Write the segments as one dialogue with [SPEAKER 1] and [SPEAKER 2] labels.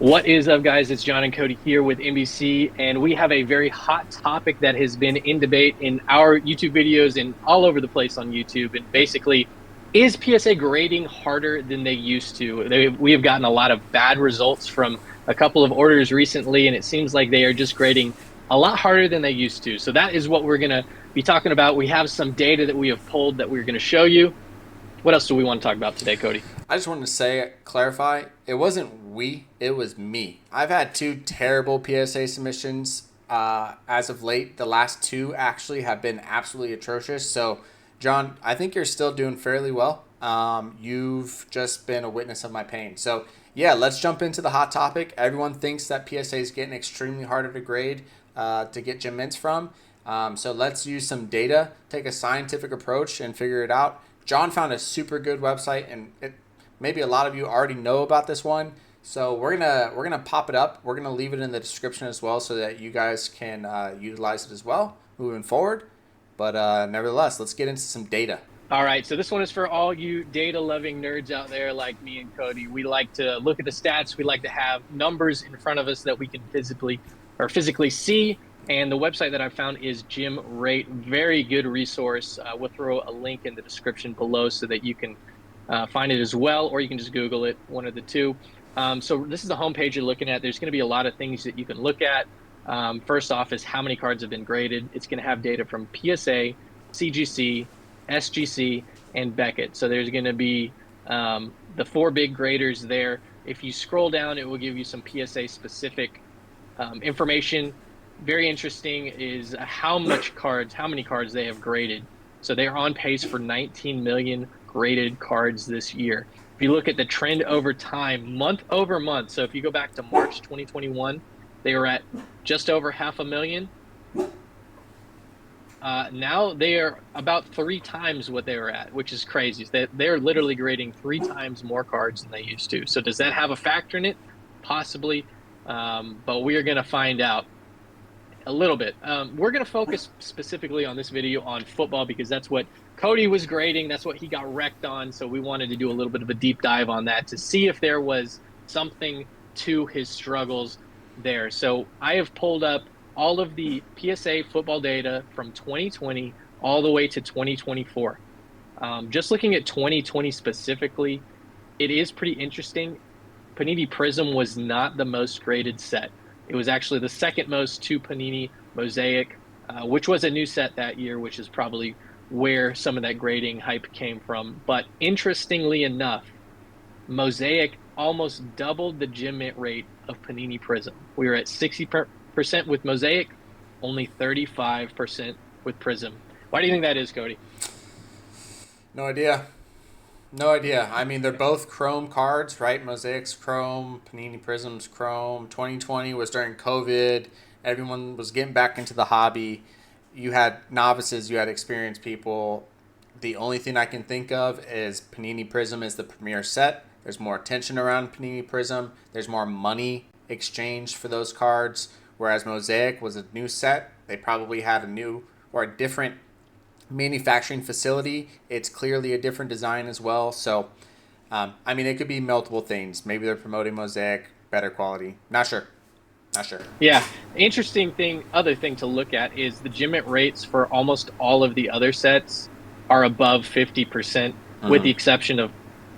[SPEAKER 1] What is up, guys? It's John and Cody here with NBC, and we have a very hot topic that has been in debate in our YouTube videos and all over the place on YouTube. And basically, is PSA grading harder than they used to? We have gotten a lot of bad results from a couple of orders recently, and it seems like they are just grading a lot harder than they used to. So that is what we're going to be talking about. We have some data that we have pulled that we're going to show you. What else do we want to talk about today, Cody?
[SPEAKER 2] I just wanted to clarify, it wasn't we, it was me. I've had two terrible PSA submissions as of late. The last two actually have been absolutely atrocious. So, John, I think you're still doing fairly well. You've just been a witness of my pain. So, yeah, let's jump into the hot topic. Everyone thinks that PSA is getting extremely harder to grade to get gem mints from. So let's use some data, take a scientific approach, and figure it out. John found a super good website, and maybe a lot of you already know about this one. So we're gonna pop it up. We're gonna leave it in the description as well, so that you guys can utilize it as well moving forward. But nevertheless, let's get into some data.
[SPEAKER 1] All right, so this one is for all you data-loving nerds out there like me and Cody. We like to look at the stats. We like to have numbers in front of us that we can physically see. And the website that I found is Gem Rate. Very good resource. We'll throw a link in the description below so that you can find it as well, or you can just Google it, one of the two. So this is the homepage you're looking at. There's going to be a lot of things that you can look at. First off is how many cards have been graded. It's going to have data from PSA, CGC, SGC, and Beckett. So there's going to be the four big graders there. If you scroll down, it will give you some PSA specific information. Very interesting is how many cards they have graded. So they are on pace for 19 million graded cards this year. If you look at the trend over time, month over month, so if you go back to March 2021, they were at just over 500,000. Now they are about 3 times what they were at, which is crazy. They're literally grading 3 times more cards than they used to. So does that have a factor in it? Possibly, but we are going to find out a little bit. We're going to focus specifically on this video on football because that's what Cody was grading. That's what he got wrecked on. So we wanted to do a little bit of a deep dive on that to see if there was something to his struggles there. So I have pulled up all of the PSA football data from 2020 all the way to 2024. Just looking at 2020 specifically, it is pretty interesting. Panini Prizm was not the most graded set. It was actually the second most to Panini Mosaic, which was a new set that year, which is probably where some of that grading hype came from. But interestingly enough, Mosaic almost doubled the gem mint rate of Panini Prizm. We were at 60% with Mosaic, only 35% with Prizm. Why do you think that is, Cody?
[SPEAKER 2] No idea. No idea. I mean, they're both Chrome cards, right? Mosaic's Chrome, Panini Prizm's Chrome. 2020 was during COVID. Everyone was getting back into the hobby. You had novices, you had experienced people. The only thing I can think of is Panini Prizm is the premier set. There's more attention around Panini Prizm. There's more money exchanged for those cards. Whereas Mosaic was a new set. They probably had a new or a different manufacturing facility. It's clearly a different design as well. So, I mean, it could be multiple things. Maybe they're promoting Mosaic, better quality. Not sure.
[SPEAKER 1] Yeah, other thing to look at is the gem mint rates for almost all of the other sets are above 50%, with the exception of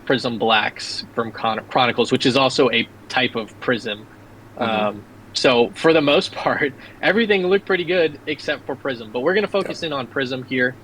[SPEAKER 1] Prizm Blacks from Chronicles, which is also a type of Prizm. So for the most part, everything looked pretty good except for Prizm. But we're going to focus in on Prizm here.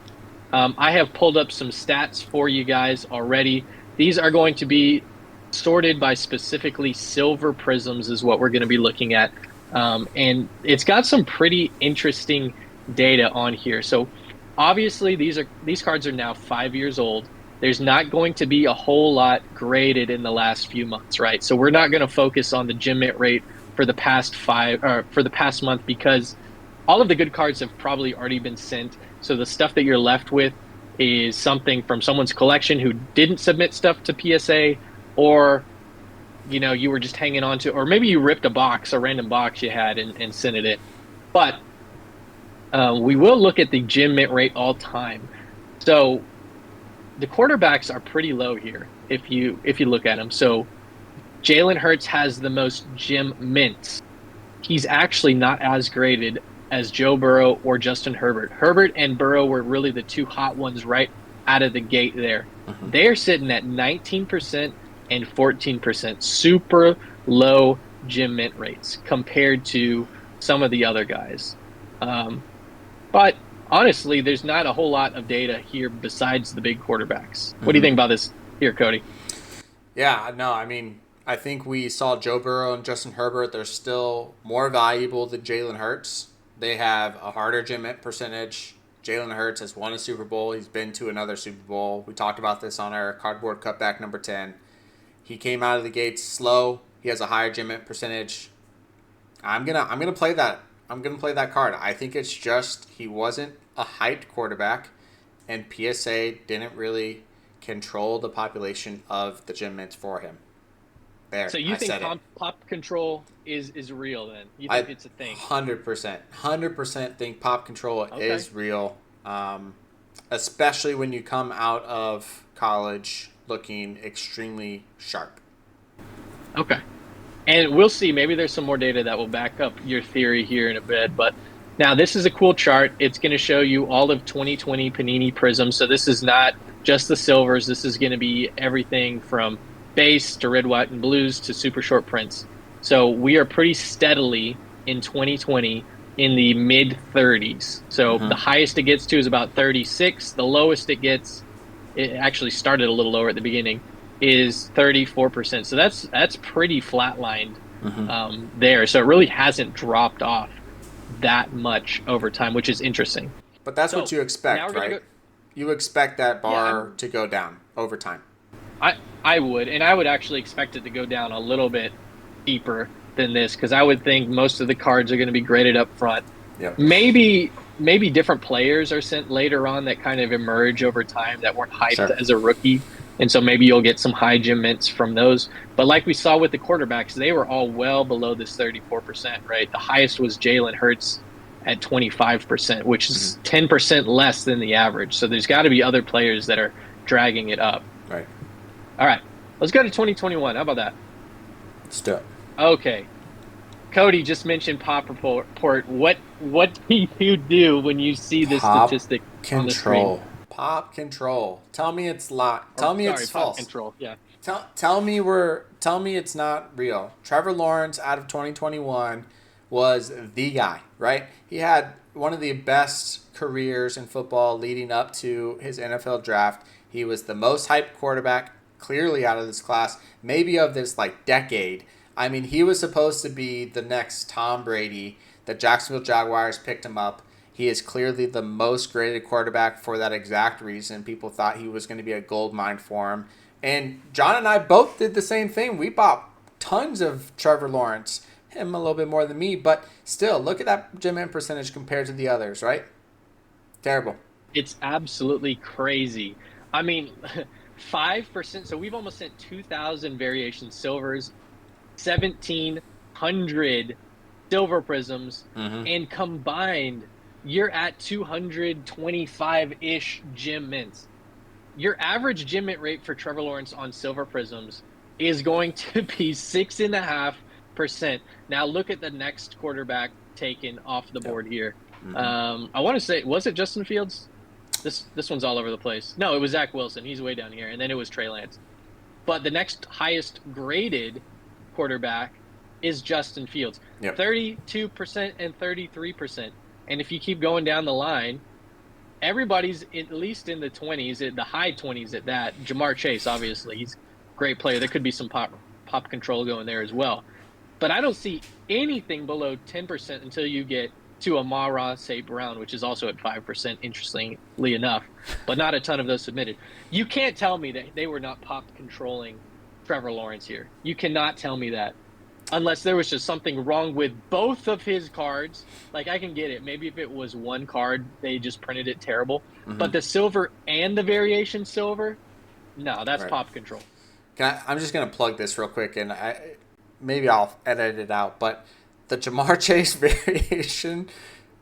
[SPEAKER 1] I have pulled up some stats for you guys already. These are going to be sorted by specifically silver Prizms is what we're going to be looking at. And it's got some pretty interesting data on here. So obviously these cards are now 5 years old. There's not going to be a whole lot graded in the last few months, right? So we're not going to focus on the gem mint rate for the past month because all of the good cards have probably already been sent. So the stuff that you're left with is something from someone's collection who didn't submit stuff to PSA, or you were just hanging on to, or maybe you ripped a random box you had and sent it in. But we will look at the gem mint rate all time. So the quarterbacks are pretty low here if you look at them. So Jalen Hurts has the most gym mints. He's actually not as graded as Joe Burrow or Justin Herbert. Herbert and Burrow were really the two hot ones right out of the gate there.
[SPEAKER 2] Mm-hmm.
[SPEAKER 1] They're sitting at 19% and 14%, super low gym mint rates compared to some of the other guys. Um, but honestly, there's not a whole lot of data here besides the big quarterbacks. What do you
[SPEAKER 2] Mm-hmm.
[SPEAKER 1] think about this here, Cody?
[SPEAKER 2] Yeah, no, I mean, I think we saw Joe Burrow and Justin Herbert. They're still more valuable than Jalen Hurts. They have a harder gym hit percentage. Jalen Hurts has won a Super Bowl. He's been to another Super Bowl. We talked about this on our cardboard cutback number 10. He came out of the gates slow. He has a higher gym hit percentage. I'm gonna play that. I'm gonna play that card. I think it's just he wasn't a hyped quarterback, and PSA didn't really control the population of the gym mints for him. There,
[SPEAKER 1] So you
[SPEAKER 2] I
[SPEAKER 1] think
[SPEAKER 2] said it.
[SPEAKER 1] pop control is real then? You
[SPEAKER 2] I
[SPEAKER 1] think it's a thing?
[SPEAKER 2] 100% think pop control
[SPEAKER 1] Okay.
[SPEAKER 2] is real, especially when you come out of college looking extremely sharp.
[SPEAKER 1] Okay. And we'll see. Maybe there's some more data that will back up your theory here in a bit. But now this is a cool chart. It's going to show you all of 2020 Panini Prism. So this is not just the silvers. This is going to be everything from base to red, white, and blues to super short prints. So we are pretty steadily in 2020 in the mid 30s. So the
[SPEAKER 2] Mm-hmm.
[SPEAKER 1] highest it gets to is about 36. The lowest it gets, it actually started a little lower at the beginning, is 34%. So that's pretty flatlined
[SPEAKER 2] Mm-hmm.
[SPEAKER 1] there. So it really hasn't dropped off that much over time, which is interesting.
[SPEAKER 2] But that's what
[SPEAKER 1] So
[SPEAKER 2] you
[SPEAKER 1] now
[SPEAKER 2] expect,
[SPEAKER 1] we're gonna
[SPEAKER 2] right?
[SPEAKER 1] go.
[SPEAKER 2] You expect that
[SPEAKER 1] Yeah,
[SPEAKER 2] bar to go down over time.
[SPEAKER 1] I would, and I would actually expect it to go down a little bit deeper than this because I would think most of the cards are going to be graded up front.
[SPEAKER 2] Yep.
[SPEAKER 1] Maybe different players are sent later on that kind of emerge over time that weren't hyped
[SPEAKER 2] Sure.
[SPEAKER 1] as a rookie. And so maybe you'll get some high gym mints from those. But like we saw with the quarterbacks, they were all well below this 34%, right? The highest was Jalen Hurts at 25%, which
[SPEAKER 2] Mm-hmm.
[SPEAKER 1] is 10% less than the average. So there's got to be other players that are dragging it up.
[SPEAKER 2] Right.
[SPEAKER 1] All right, let's go to 2021. How about that?
[SPEAKER 2] Let's do it.
[SPEAKER 1] Okay. Cody just mentioned Pop Report. What do you do when you see this
[SPEAKER 2] Pop
[SPEAKER 1] statistic on the screen?
[SPEAKER 2] control. Pop control. Tell me it's lot.
[SPEAKER 1] Or
[SPEAKER 2] Tell me
[SPEAKER 1] sorry,
[SPEAKER 2] it's
[SPEAKER 1] Pop
[SPEAKER 2] false.
[SPEAKER 1] Control. Yeah.
[SPEAKER 2] Tell me it's not real. Trevor Lawrence out of 2021 was the guy, right? He had one of the best careers in football leading up to his NFL draft. He was the most hyped quarterback clearly out of this class, maybe of this like decade. I mean, he was supposed to be the next Tom Brady. The Jacksonville Jaguars picked him up. He is clearly the most graded quarterback for that exact reason. People thought he was going to be a gold mine for him. And John and I both did the same thing. We bought tons of Trevor Lawrence. Him a little bit more than me, but still, look at that gym in percentage compared to the others, right? Terrible.
[SPEAKER 1] It's absolutely crazy. I mean, 5%. So we've almost sent 2,000 variation silvers, 1,700 silver prisms,
[SPEAKER 2] Mm-hmm.
[SPEAKER 1] and combined, you're at 225-ish gym mints. Your average gym mint rate for Trevor Lawrence on silver prisms is going to be 6.5%. Now look at the next quarterback taken off the
[SPEAKER 2] Yep.
[SPEAKER 1] board here.
[SPEAKER 2] Mm-hmm.
[SPEAKER 1] I want to say, was it Justin Fields? This one's all over the place. No, it was Zach Wilson. He's way down here, and then it was Trey Lance. But the next highest graded quarterback is Justin Fields,
[SPEAKER 2] Yep.
[SPEAKER 1] 32% and 33%. And if you keep going down the line, everybody's at least in the 20s, the high 20s at that. Jamar Chase, obviously, he's a great player. There could be some pop control going there as well. But I don't see anything below 10% until you get to Amara St. Brown, which is also at 5%, interestingly enough, but not a ton of those submitted. You can't tell me that they were not pop controlling Trevor Lawrence here. You cannot tell me that. Unless there was just something wrong with both of his cards. Like, I can get it. Maybe if it was one card, they just printed it terrible.
[SPEAKER 2] Mm-hmm.
[SPEAKER 1] But the silver and the variation silver, no, that's
[SPEAKER 2] Right.
[SPEAKER 1] pop control.
[SPEAKER 2] I'm just gonna plug this real quick, and maybe I'll edit it out. But the Jamar Chase variation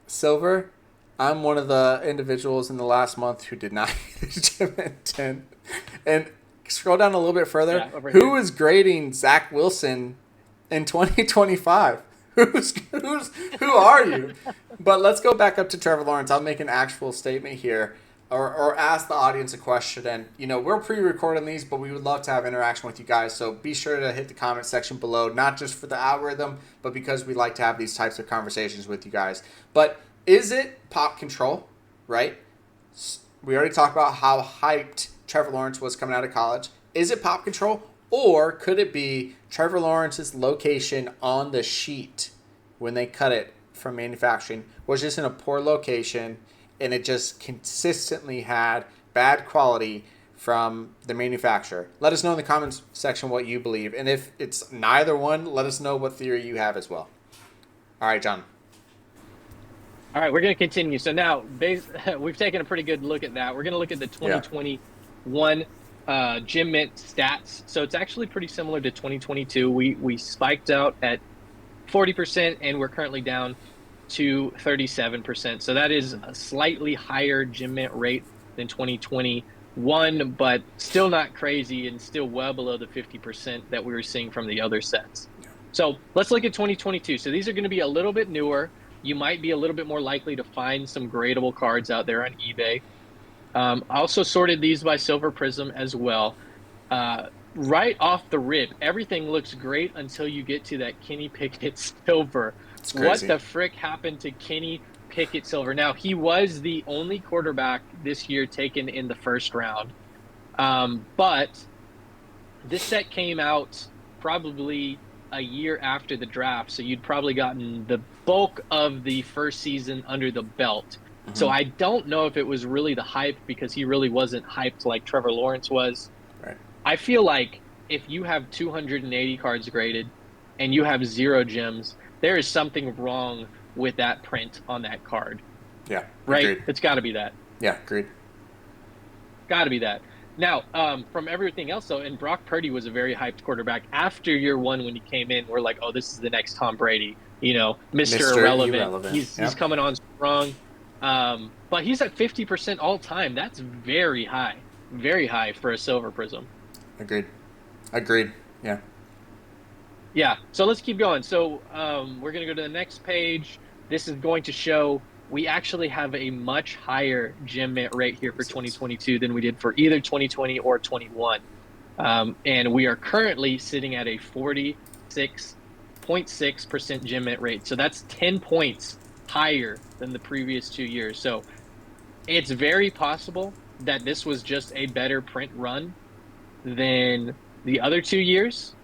[SPEAKER 2] silver, I'm one of the individuals in the last month who did not get a gym at 10, and scroll down a little bit further.
[SPEAKER 1] Yeah, over
[SPEAKER 2] Who
[SPEAKER 1] here.
[SPEAKER 2] is grading Zach Wilson in 2025? Who are you? But let's go back up to Trevor Lawrence. I'll make an actual statement here, or ask the audience a question. And we're pre-recording these, but we would love to have interaction with you guys. So be sure to hit the comment section below, not just for the algorithm, but because we like to have these types of conversations with you guys. But is it pop control? Right? We already talked about how hyped Trevor Lawrence was coming out of college. Is it pop control? Or could it be Trevor Lawrence's location on the sheet when they cut it from manufacturing was just in a poor location and it just consistently had bad quality from the manufacturer? Let us know in the comments section what you believe. And if it's neither one, let us know what theory you have as well. All right, John.
[SPEAKER 1] All right, we're going to continue. So now we've taken a pretty good look at that. We're going to look at the
[SPEAKER 2] Yeah.
[SPEAKER 1] 2021 Gym Mint stats. So it's actually pretty similar to 2022. We spiked out at 40% and we're currently down to 37%. So that is a slightly higher Gym Mint rate than 2021, but still not crazy and still well below the 50% that we were seeing from the other sets. So let's look at 2022. So these are going to be a little bit newer. You might be a little bit more likely to find some gradable cards out there on eBay. I also sorted these by Silver Prizm as well. Right off the rip, everything looks great until you get to that Kenny Pickett Silver.
[SPEAKER 2] It's
[SPEAKER 1] What
[SPEAKER 2] crazy.
[SPEAKER 1] the frick happened to Kenny Pickett Silver? Now, he was the only quarterback this year taken in the first round. But this set came out probably a year after the draft, so you'd probably gotten the bulk of the first season under the belt. So I don't know if it was really the hype because he really wasn't hyped like Trevor Lawrence was.
[SPEAKER 2] Right.
[SPEAKER 1] I feel like if you have 280 cards graded and you have 0 gems, there is something wrong with that print on that card.
[SPEAKER 2] Yeah.
[SPEAKER 1] Right?
[SPEAKER 2] Agreed.
[SPEAKER 1] It's got to be that.
[SPEAKER 2] Yeah. Agreed.
[SPEAKER 1] Got to be that. Now, from everything else, though, and Brock Purdy was a very hyped quarterback. After year one, when he came in, we're like, oh, this is the next Tom Brady, Mr. Irrelevant. He's coming on strong. But he's at 50% all time. That's very high for a Silver Prizm.
[SPEAKER 2] Agreed. Yeah.
[SPEAKER 1] Yeah. So let's keep going. So we're going to go to the next page. This is going to show we actually have a much higher gem mint rate here for 2022 than we did for either 2020 or 21. And we are currently sitting at a 46.6% gem mint rate. So that's 10 points higher than the previous 2 years. So it's very possible that this was just a better print run than the other 2 years.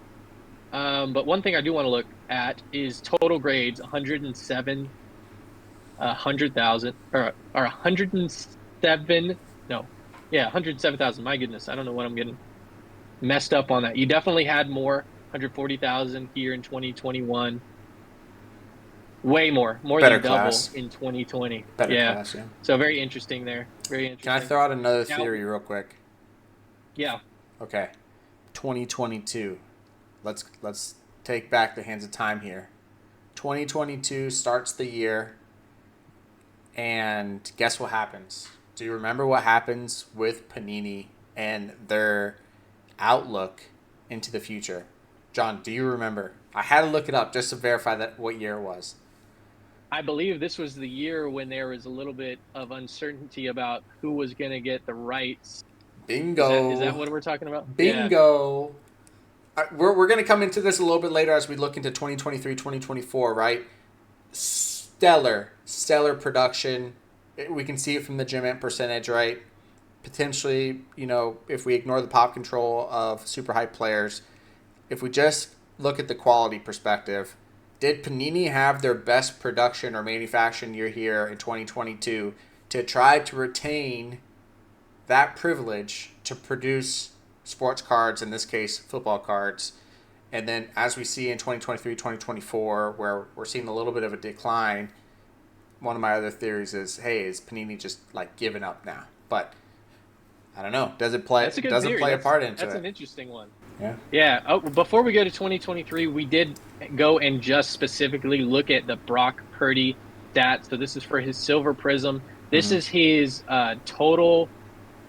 [SPEAKER 1] But one thing I do want to look at is total grades, 107,000 or 107. No, yeah, 107,000. My goodness, I don't know what I'm getting messed up on that. You definitely had more, 140,000 here in 2021. Way more
[SPEAKER 2] Better
[SPEAKER 1] than double
[SPEAKER 2] class.
[SPEAKER 1] in 2020.
[SPEAKER 2] Better class, yeah.
[SPEAKER 1] So very interesting there. Very interesting.
[SPEAKER 2] Can I throw out another theory real quick?
[SPEAKER 1] Yeah.
[SPEAKER 2] Okay. 2022. Let's take back the hands of time here. 2022 starts the year, and guess what happens? Do you remember what happens with Panini and their outlook into the future? John, do you remember? I had to look it up just to verify that what year it was.
[SPEAKER 1] I believe this was the year when there was a little bit of uncertainty about who was going to get the rights.
[SPEAKER 2] Bingo.
[SPEAKER 1] Is that what we're talking about?
[SPEAKER 2] Bingo. Yeah. We're going to come into this a little bit later as we look into 2023, 2024, right? Stellar production. We can see it from the gem mint percentage, right? Potentially, if we ignore the pop control of super hype players, if we just look at the quality perspective, did Panini have their best production or manufacturing year here in 2022 to try to retain that privilege to produce sports cards, in this case, football cards? And then as we see in 2023, 2024, where we're seeing a little bit of a decline, one of my other theories is, hey, is Panini just like giving up now? But I don't know. Does it play?
[SPEAKER 1] That's a good
[SPEAKER 2] doesn't
[SPEAKER 1] theory.
[SPEAKER 2] play a part into
[SPEAKER 1] That's
[SPEAKER 2] it.
[SPEAKER 1] an interesting one.
[SPEAKER 2] Yeah.
[SPEAKER 1] Yeah. Oh, before we go to 2023, we did go and just specifically look at the Brock Purdy stats. So this is for his Silver Prizm. This is his total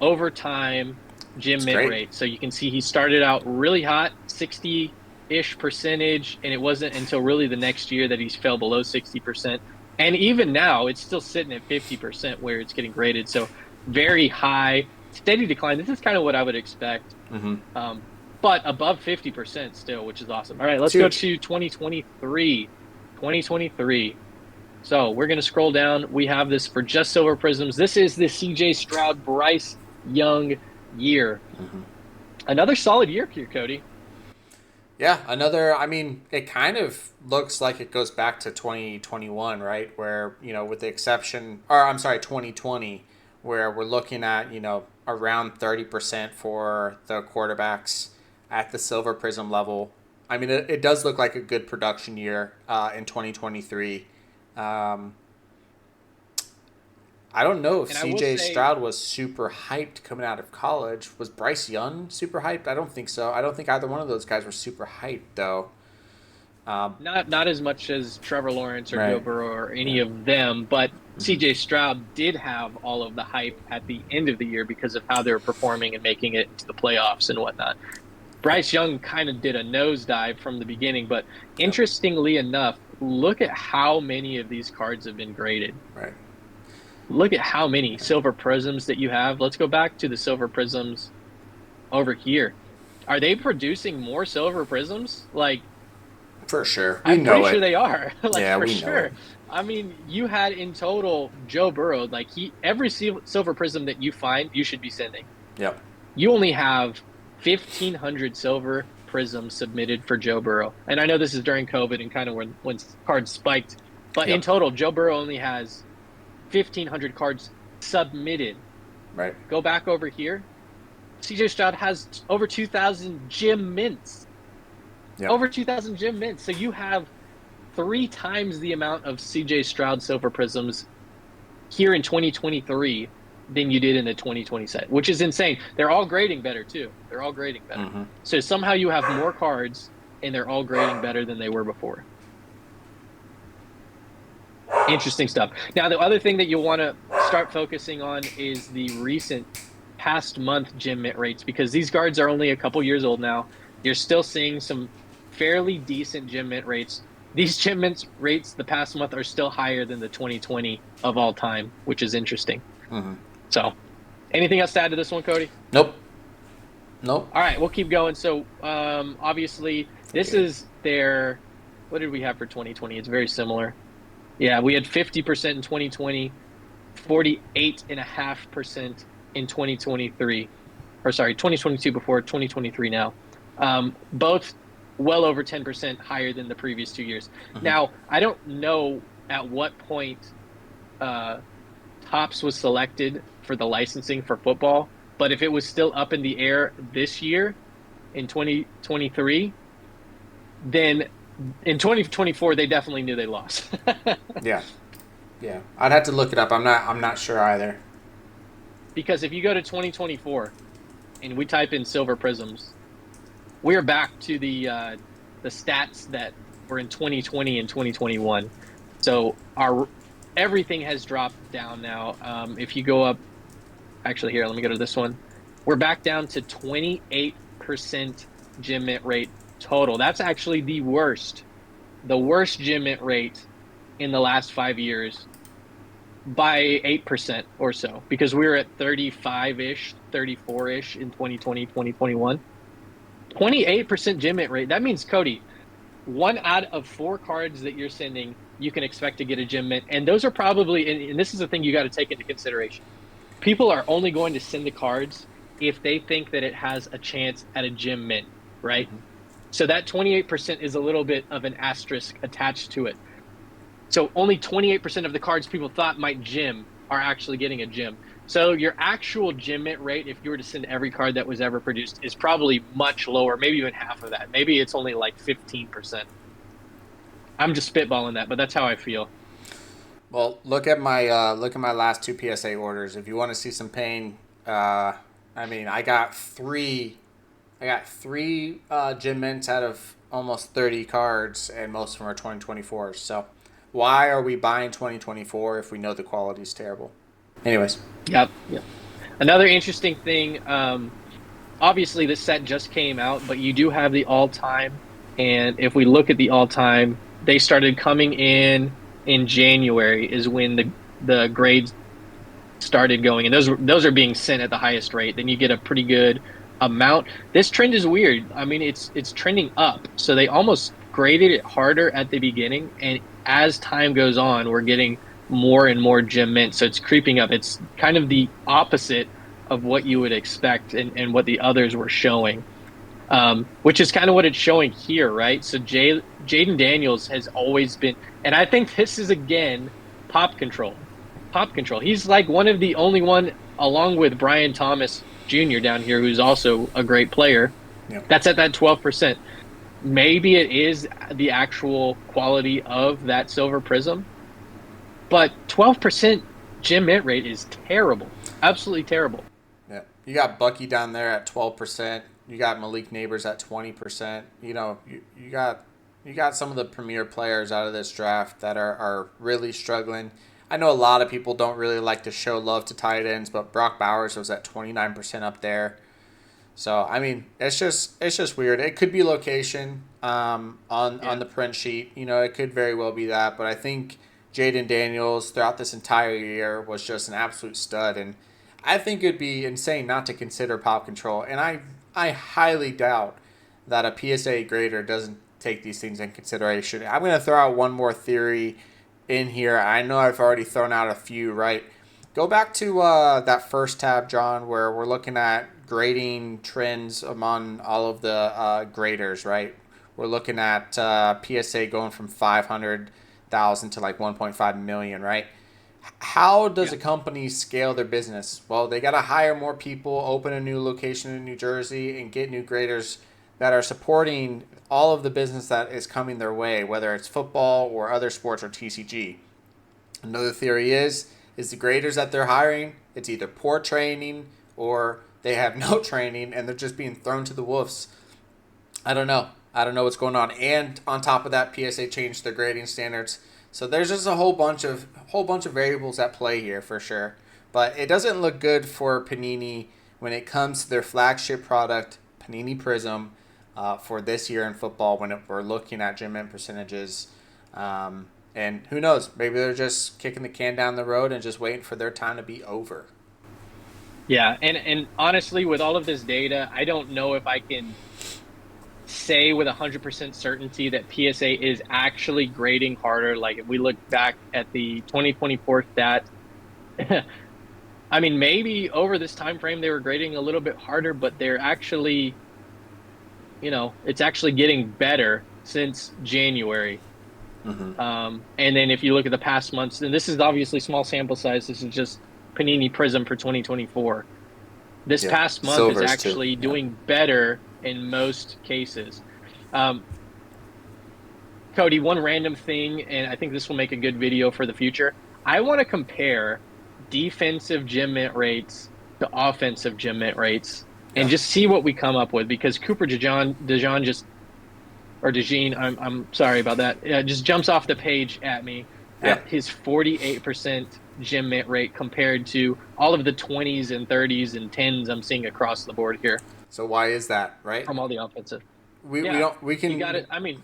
[SPEAKER 1] overtime gym
[SPEAKER 2] It's
[SPEAKER 1] mint
[SPEAKER 2] great.
[SPEAKER 1] rate. So you can see he started out really hot, 60-ish percentage, and it wasn't until really the next year that he's fell below 60%. And even now, it's still sitting at 50% where it's getting graded. So very high, steady decline. This is kind of what I would expect.
[SPEAKER 2] Mm-hmm.
[SPEAKER 1] Um, but above 50% still, which is awesome. All right,
[SPEAKER 2] It's
[SPEAKER 1] let's go
[SPEAKER 2] huge.
[SPEAKER 1] to 2023. 2023. So we're going to scroll down. We have this for just silver prisms. This is the CJ Stroud Bryce Young year. Another solid year here, Cody.
[SPEAKER 2] Yeah, another. I mean, it kind of looks like it goes back to 2021, right? Where with the exception, or I'm sorry, 2020, where we're looking at around 30% for the quarterbacks at the silver prism level. I mean, it does look like a good production year in 2023. Um, I don't know if
[SPEAKER 1] And I will
[SPEAKER 2] CJ
[SPEAKER 1] say,
[SPEAKER 2] Stroud was super hyped coming out of college. Was Bryce Young super hyped? I don't think so. I don't think either one of those guys were super hyped, though.
[SPEAKER 1] not as much as Trevor Lawrence or Joe
[SPEAKER 2] Right.
[SPEAKER 1] Burrow or
[SPEAKER 2] Yeah.
[SPEAKER 1] any of them, but
[SPEAKER 2] Mm-hmm.
[SPEAKER 1] CJ Stroud did have all of the hype at the end of the year because of how they were performing and making it into the playoffs and whatnot.
[SPEAKER 2] Yep.
[SPEAKER 1] Bryce Young kind of did a nosedive from the beginning, but
[SPEAKER 2] Yep.
[SPEAKER 1] interestingly enough, look at how many of these cards have been graded.
[SPEAKER 2] Right.
[SPEAKER 1] Look at how many silver prisms that you have. Let's go back to the silver prisms over here. Are they producing more silver prisms? Like,
[SPEAKER 2] For sure. We
[SPEAKER 1] I'm pretty
[SPEAKER 2] know
[SPEAKER 1] sure
[SPEAKER 2] it.
[SPEAKER 1] they are. Like,
[SPEAKER 2] Yeah,
[SPEAKER 1] for
[SPEAKER 2] we know it.
[SPEAKER 1] sure. I mean, you had in total Joe Burrow, like, every silver prism that you find, you should be sending.
[SPEAKER 2] Yep.
[SPEAKER 1] You only have 1,500 silver prisms submitted for Joe Burrow. And I know this is during COVID and kind of when cards spiked, but in
[SPEAKER 2] Yep.
[SPEAKER 1] total, Joe Burrow only has 1,500 cards submitted.
[SPEAKER 2] Right.
[SPEAKER 1] Go back over here. CJ Stroud has over 2,000 gym mints.
[SPEAKER 2] Yep.
[SPEAKER 1] Over 2,000 gym mints. So you have three times the amount of CJ Stroud silver prisms here in 2023 than you did in the 2020 set, which is insane. They're all grading better too. They're all grading better.
[SPEAKER 2] Mm-hmm.
[SPEAKER 1] So somehow you have more cards and they're all grading better than they were before. Interesting stuff. Now, the other thing that you'll want to start focusing on is the recent past month gym mint rates because these cards are only a couple years old now. You're still seeing some fairly decent gym mint rates. These gym mint rates the past month are still higher than the 2020 of all time, which is interesting.
[SPEAKER 2] Mm-hmm.
[SPEAKER 1] So, anything else to add to this one, Cody?
[SPEAKER 2] Nope. Nope.
[SPEAKER 1] All right, we'll keep going. So, obviously, this
[SPEAKER 2] Okay.
[SPEAKER 1] is their. What did we have for 2020? It's very similar. Yeah, we had 50% in 2020, 48.5% in 2023, or sorry, 2022 before 2023 now. Both well over 10% higher than the previous 2 years.
[SPEAKER 2] Mm-hmm.
[SPEAKER 1] Now, I don't know at what point uh, Topps was selected for the licensing for football, but if it was still up in the air this year in 2023, then in 2024 they definitely knew they lost.
[SPEAKER 2] Yeah. Yeah. I'd have to look it up. I'm not sure either.
[SPEAKER 1] Because if you go to 2024 and we type in silver prisms, we are back to the stats that were in 2020 and 2021. So our everything has dropped down now. If you go up, actually here, let me go to this one. We're back down to 28% gym mint rate total. That's actually the worst gym mint rate in the last 5 years by 8% or so because we were at 35-ish, 34-ish in 2020, 2021. 28% gym mint rate. That means, Cody, one out of four cards that you're sending, you can expect to get a gym mint. And those are probably, and this is the thing you got to take into consideration. People are only going to send the cards if they think that it has a chance at a gym mint, right?
[SPEAKER 2] Mm-hmm.
[SPEAKER 1] So that 28% is a little bit of an asterisk attached to it. So only 28% of the cards people thought might gym are actually getting a gym. So your actual gym mint rate, if you were to send every card that was ever produced, is probably much lower, maybe even half of that. Maybe it's only like 15%. I'm just spitballing that, but that's how I feel.
[SPEAKER 2] Well, look at my last two PSA orders. If you want to see some pain, I mean, I got three gym mints out of almost 30 cards, and most of them are 2024s. So, why are we buying 2024 if we know the quality is terrible? Anyways,
[SPEAKER 1] Yep. Yep. Another interesting thing. obviously the set just came out, but you do have the all time. And if we look at the all time, they started coming in January is when the grades started going, and those are being sent at the highest rate. Then you get a pretty good amount. This trend is weird. I mean, it's trending up. So they almost graded it harder at the beginning, and as time goes on, we're getting more and more gym mint. So it's creeping up. It's kind of the opposite of what you would expect and what the others were showing. Which is kind of what it's showing here, right? So Jaden Daniels has always been, and I think this is again pop control. Pop control. He's like one of the only one, along with Brian Thomas Jr. down here, who's also a great player.
[SPEAKER 2] Yep.
[SPEAKER 1] That's at that 12%. Maybe it is the actual quality of that silver prism, but 12% gem mint rate is terrible. Absolutely terrible.
[SPEAKER 2] Yeah. You got Bucky down there at 12%. You got Malik Neighbors at 20%. You got some of the premier players out of this draft that are really struggling. I know a lot of people don't really like to show love to tight ends, but Brock Bowers was at 29% up there. So I mean, it's just weird. It could be location on the print sheet. It could very well be that. But I think Jaden Daniels throughout this entire year was just an absolute stud, and I think it'd be insane not to consider pop control. And I highly doubt that a PSA grader doesn't take these things in consideration. I'm going to throw out one more theory in here. I know I've already thrown out a few, right? Go back to that first tab, John, where we're looking at grading trends among all of the graders, right? We're looking at PSA going from 500,000 to like 1.5 million, right? How does
[SPEAKER 1] Yeah.
[SPEAKER 2] a company scale their business? Well, they got to hire more people, open a new location in New Jersey, and get new graders that are supporting all of the business that is coming their way, whether it's football or other sports or TCG. Another theory is the graders that they're hiring, it's either poor training or they have no training and they're just being thrown to the wolves. I don't know. I don't know what's going on. And on top of that, PSA changed their grading standards. So there's just a whole bunch of variables at play here for sure. But it doesn't look good for Panini when it comes to their flagship product, Panini Prizm, for this year in football when we're looking at gem mint percentages. And who knows? Maybe they're just kicking the can down the road and just waiting for their time to be over.
[SPEAKER 1] Yeah, and honestly, with all of this data, I don't know if I can say with 100% certainty that PSA is actually grading harder. Like if we look back at the 2024 stats, I mean, maybe over this time frame they were grading a little bit harder, but they're actually, it's actually getting better since January.
[SPEAKER 2] Mm-hmm.
[SPEAKER 1] And then if you look at the past months, and this is obviously small sample size, this is just Panini Prism for 2024. This
[SPEAKER 2] Yeah,
[SPEAKER 1] past month is
[SPEAKER 2] silvers too.
[SPEAKER 1] actually
[SPEAKER 2] Yeah.
[SPEAKER 1] doing better in most cases. Um, Cody, one random thing, and I think this will make a good video for the future. I want to compare defensive gem mint rates to offensive gem mint rates and
[SPEAKER 2] Yeah.
[SPEAKER 1] just see what we come up with because Cooper DeJean just or DeJean, I'm sorry about that. Just jumps off the page at me
[SPEAKER 2] Yeah.
[SPEAKER 1] at his 48% gem mint rate compared to all of the 20s and 30s and 10s I'm seeing across the board here
[SPEAKER 2] So why is that, right?
[SPEAKER 1] from all the offensive.
[SPEAKER 2] We
[SPEAKER 1] Yeah,
[SPEAKER 2] don't we
[SPEAKER 1] you got
[SPEAKER 2] can
[SPEAKER 1] it. I mean,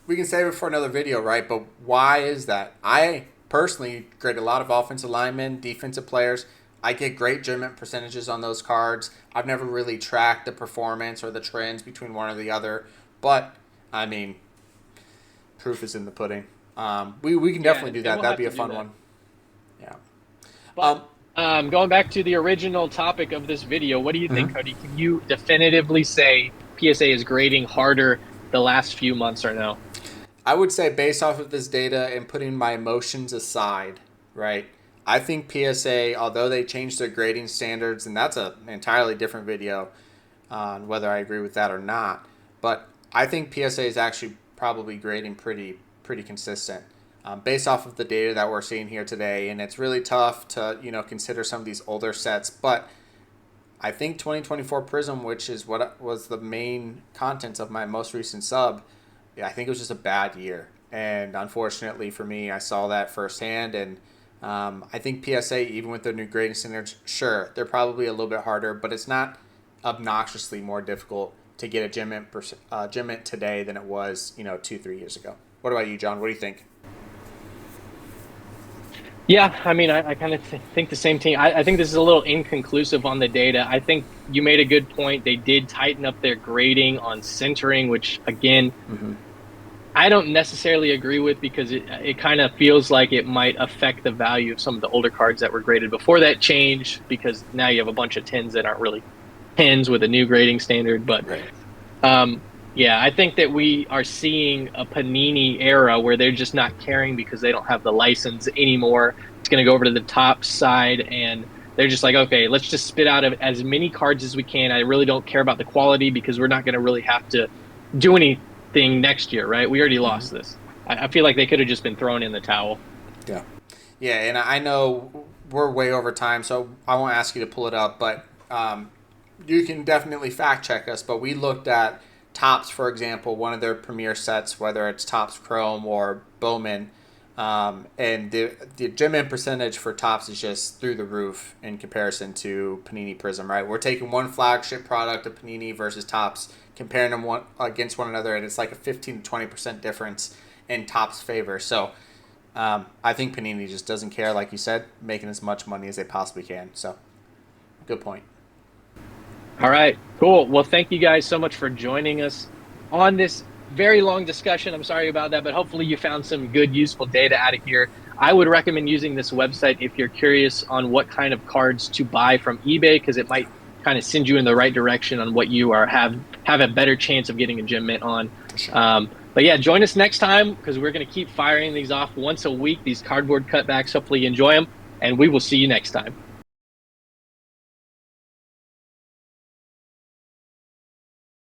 [SPEAKER 2] we can save it for another video, right? But why is that? I personally grade a lot of offensive linemen, defensive players. I get great gem mint percentages on those cards. I've never really tracked the performance or the trends between one or the other, but I mean, proof is in the pudding. We can
[SPEAKER 1] yeah,
[SPEAKER 2] definitely do
[SPEAKER 1] and
[SPEAKER 2] that.
[SPEAKER 1] we'll
[SPEAKER 2] That'd
[SPEAKER 1] have
[SPEAKER 2] be
[SPEAKER 1] to
[SPEAKER 2] a
[SPEAKER 1] do
[SPEAKER 2] fun
[SPEAKER 1] that.
[SPEAKER 2] one. Yeah.
[SPEAKER 1] But
[SPEAKER 2] Um,
[SPEAKER 1] going back to the original topic of this video, what do you think,
[SPEAKER 2] mhm.
[SPEAKER 1] Cody? Can you definitively say PSA is grading harder the last few months or no?
[SPEAKER 2] I would say based off of this data and putting my emotions aside, right? I think PSA, although they changed their grading standards, and that's an entirely different video on whether I agree with that or not, but I think PSA is actually probably grading pretty consistent based off of the data that we're seeing here today. And it's really tough to consider some of these older sets, but I think 2024 Prism, which is what was the main contents of my most recent sub, yeah, I think it was just a bad year. And unfortunately for me, I saw that firsthand. And I think PSA, even with their new grading standards, sure, they're probably a little bit harder, but it's not obnoxiously more difficult to get a gem mint today than it was, 2-3 years ago. What about you, John? What do you think?
[SPEAKER 1] Yeah, I mean, I kind of think the same thing. I think this is a little inconclusive on the data. I think you made a good point. They did tighten up their grading on centering, which again,
[SPEAKER 2] Mm-hmm.
[SPEAKER 1] I don't necessarily agree with because it kind of feels like it might affect the value of some of the older cards that were graded before that change because now you have a bunch of tens that aren't really tens with a new grading standard. But
[SPEAKER 2] Right.
[SPEAKER 1] um, yeah, I think that we are seeing a Panini era where they're just not caring because they don't have the license anymore. It's going to go over to the top side and they're just like, okay, let's just spit out of as many cards as we can. I really don't care about the quality because we're not going to really have to do anything next year, right? We already
[SPEAKER 2] Mm-hmm.
[SPEAKER 1] lost this. I feel like they could have just been thrown in the towel.
[SPEAKER 2] Yeah. Yeah, and I know we're way over time, so I won't ask you to pull it up, but you can definitely fact check us. But we looked at Tops, for example, one of their premier sets, whether it's Tops Chrome or Bowman, and the gem in percentage for Tops is just through the roof in comparison to Panini Prism, right? We're taking one flagship product of Panini versus Tops, comparing them against one another, and it's like a 15 to 20% difference in Tops' favor. So I think Panini just doesn't care, like you said, making as much money as they possibly can. So, good point.
[SPEAKER 1] All right, cool. Well, thank you guys so much for joining us on this very long discussion. I'm sorry about that, but hopefully you found some good, useful data out of here. I would recommend using this website if you're curious on what kind of cards to buy from eBay because it might kind of send you in the right direction on what you are have a better chance of getting a gem mint on.
[SPEAKER 2] For sure.
[SPEAKER 1] But yeah, join us next time because we're going to keep firing these off once a week. These cardboard cutbacks. Hopefully you enjoy them, and we will see you next time.